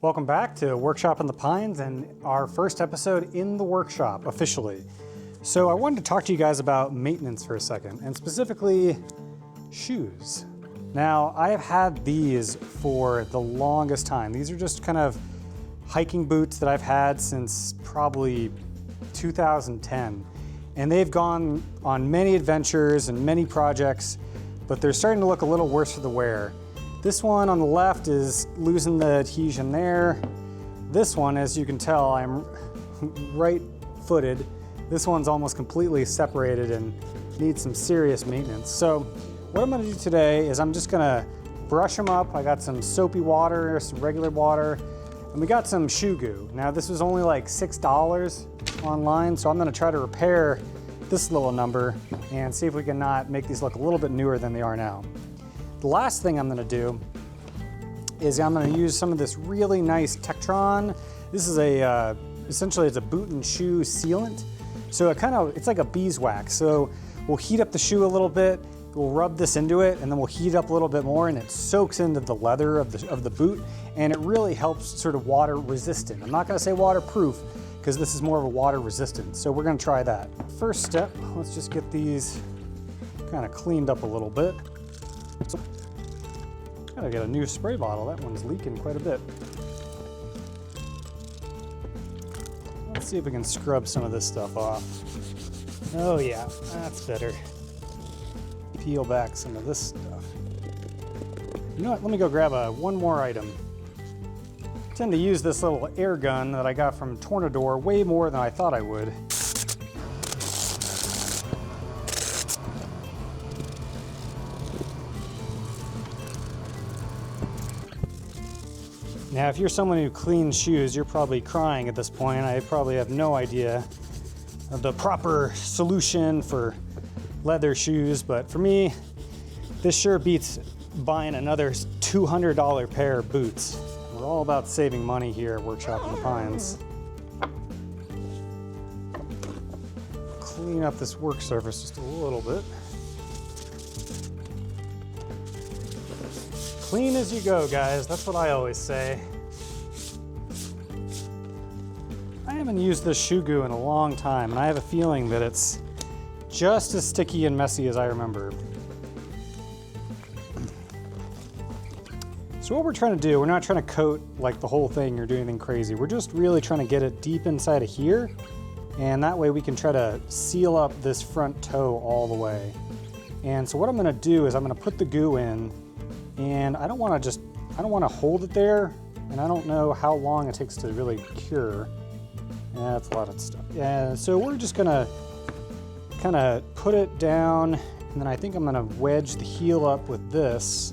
Welcome back to Workshop in the Pines and our first episode in the workshop officially. So I wanted to talk to you guys about maintenance for a second, and specifically shoes. Now, I have had these for the longest time. These are just kind of hiking boots that I've had since probably 2010. And they've gone on many adventures and many projects, but they're starting to look a little worse for the wear. This one on the left is losing the adhesion there. This one, as you can tell, I'm right-footed. This one's almost completely separated and needs some serious maintenance. So what I'm gonna do today is I'm just gonna brush them up. I got some soapy water, some regular water, and we got some Shoe Goo. Now this was only like $6 online, so I'm gonna try to repair this little number and see if we can not make these look a little bit newer than they are now. The last thing I'm gonna do is I'm gonna use some of this really nice Tectron. This is essentially it's a boot and shoe sealant. So it's like a beeswax. So we'll heat up the shoe a little bit, we'll rub this into it, and then we'll heat it up a little bit more, and it soaks into the leather of the boot, and it really helps sort of water resistant. I'm not gonna say waterproof, because this is more of a water resistant. So we're gonna try that. First step, let's just get these kind of cleaned up a little bit. So, gotta get a new spray bottle. That one's leaking quite a bit. Let's see if we can scrub some of this stuff off. Oh yeah, that's better. Peel back some of this stuff. You know what, let me go grab one more item. I tend to use this little air gun that I got from Tornador way more than I thought I would. Now, if you're someone who cleans shoes, you're probably crying at this point. I probably have no idea of the proper solution for leather shoes, but for me, this sure beats buying another $200 pair of boots. We're all about saving money here at Workshop in the Pines. Clean up this work surface just a little bit. Clean as you go, guys. That's what I always say. I haven't used this Shoe Goo in a long time, and I have a feeling that it's just as sticky and messy as I remember. So what we're trying to do, we're not trying to coat like the whole thing or do anything crazy. We're just really trying to get it deep inside of here, and that way we can try to seal up this front toe all the way. And so what I'm gonna do is I'm gonna put the goo in, and I don't want to hold it there, and I don't know how long it takes to really cure. Yeah, that's a lot of stuff. Yeah, so we're just gonna kind of put it down, and then I think I'm gonna wedge the heel up with this,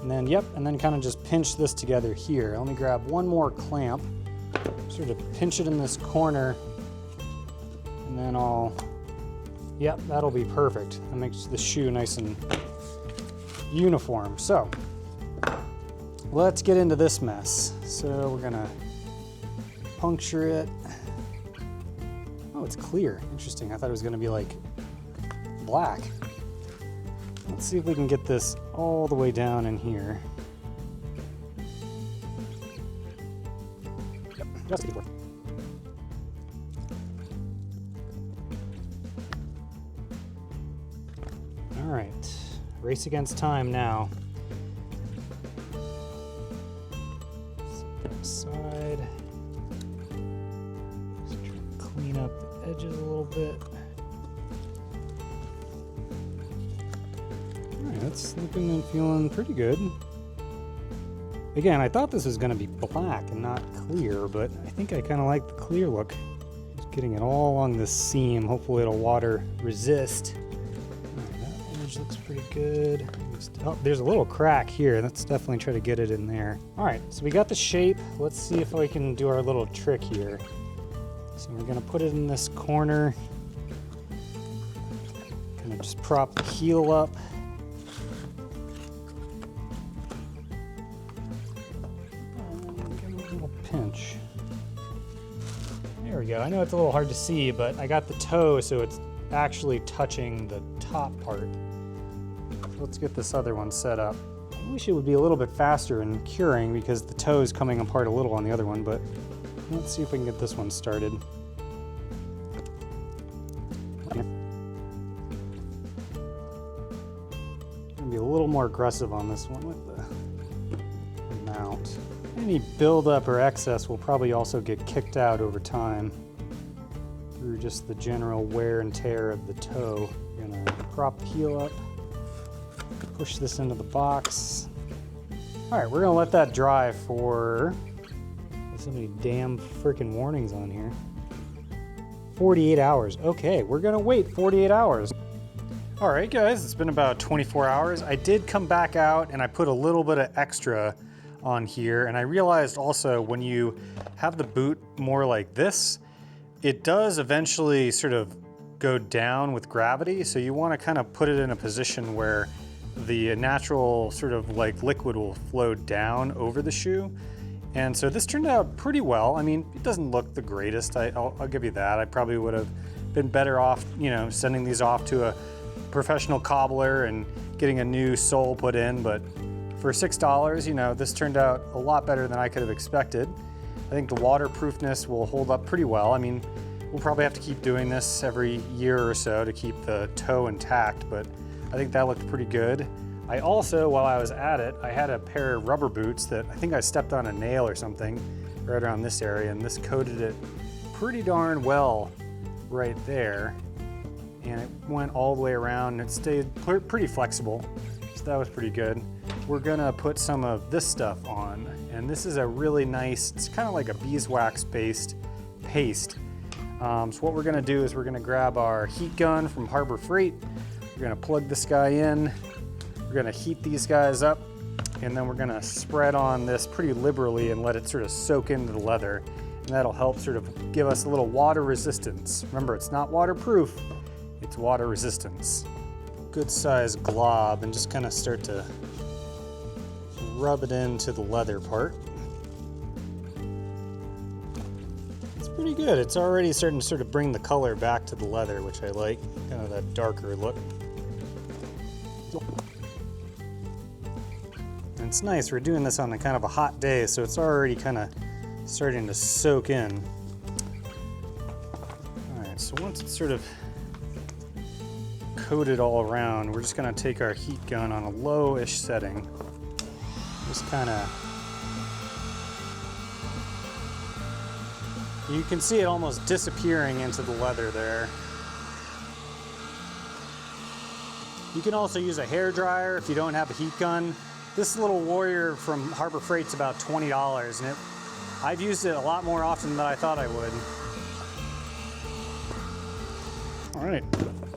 and then and then kind of just pinch this together here. Let me grab one more clamp, sort of pinch it in this corner, and then that'll be perfect. That makes the shoe nice and uniform. So let's get into this mess. So we're gonna puncture it. Oh, it's clear. Interesting. I thought it was gonna be like black. Let's see if we can get this all the way down in here. Yep, just keep working. All right. Race against time now. Side. Just try to clean up the edges a little bit. All right, that's looking and feeling pretty good. Again, I thought this was going to be black and not clear, but I think I kind of like the clear look. Just getting it all along this seam. Hopefully it'll water resist. Looks pretty good. Oh, there's a little crack here. Let's definitely try to get it in there. All right, so we got the shape. Let's see if we can do our little trick here. So we're gonna put it in this corner. Kind of just prop the heel up. And give it a little pinch. There we go. I know it's a little hard to see, but I got the toe so it's actually touching the top part. Let's get this other one set up. I wish it would be a little bit faster in curing because the toe is coming apart a little on the other one, but let's see if we can get this one started. Gonna be a little more aggressive on this one with the mount. Any buildup or excess will probably also get kicked out over time through just the general wear and tear of the toe. We're gonna prop the heel up, push this into the box. All right, we're gonna let that dry for, there's so many damn freaking warnings on here. 48 hours. Okay, we're gonna wait 48 hours. All right, guys, it's been about 24 hours. I did come back out and I put a little bit of extra on here, and I realized also when you have the boot more like this, it does eventually sort of go down with gravity, so you want to kind of put it in a position where the natural sort of like liquid will flow down over the shoe. And so this turned out pretty well. I mean, it doesn't look the greatest, I'll give you that. I probably would have been better off, you know, sending these off to a professional cobbler and getting a new sole put in, but for $6, you know, this turned out a lot better than I could have expected. I think the waterproofness will hold up pretty well. I mean, we'll probably have to keep doing this every year or so to keep the toe intact, but I think that looked pretty good. I also, while I was at it, I had a pair of rubber boots that I think I stepped on a nail or something right around this area, and this coated it pretty darn well right there. And it went all the way around, and it stayed pretty flexible, so that was pretty good. We're gonna put some of this stuff on, and this is a really nice, it's kind of like a beeswax based paste. So what we're gonna do is we're gonna grab our heat gun from Harbor Freight, we're gonna plug this guy in, we're gonna heat these guys up, and then we're gonna spread on this pretty liberally and let it sort of soak into the leather, and that'll help sort of give us a little water resistance. Remember, it's not waterproof, it's water resistance. Good size glob, and just kind of start to rub it into the leather part. It's pretty good. It's already starting to sort of bring the color back to the leather, which I like, kind of that darker look. And it's nice, we're doing this on a kind of a hot day, so it's already kind of starting to soak in. All right, so once it's sort of coated all around, we're just gonna take our heat gun on a low-ish setting. Just kind of, you can see it almost disappearing into the leather there. You can also use a hair dryer if you don't have a heat gun. This little Warrior from Harbor Freight's about $20, and I've used it a lot more often than I thought I would. All right,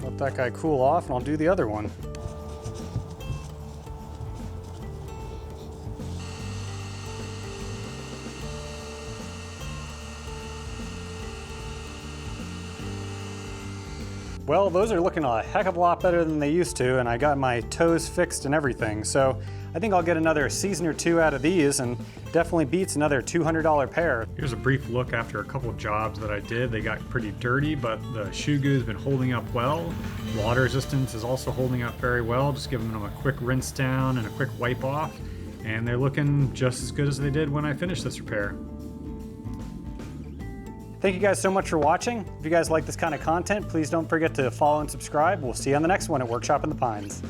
let that guy cool off and I'll do the other one. Well, those are looking a heck of a lot better than they used to, and I got my toes fixed and everything. So I think I'll get another season or two out of these, and definitely beats another $200 pair. Here's a brief look after a couple of jobs that I did. They got pretty dirty, but the Shoe Goo has been holding up well. Water resistance is also holding up very well. Just giving them a quick rinse down and a quick wipe off, and they're looking just as good as they did when I finished this repair. Thank you guys so much for watching. If you guys like this kind of content, please don't forget to follow and subscribe. We'll see you on the next one at Workshop in the Pines.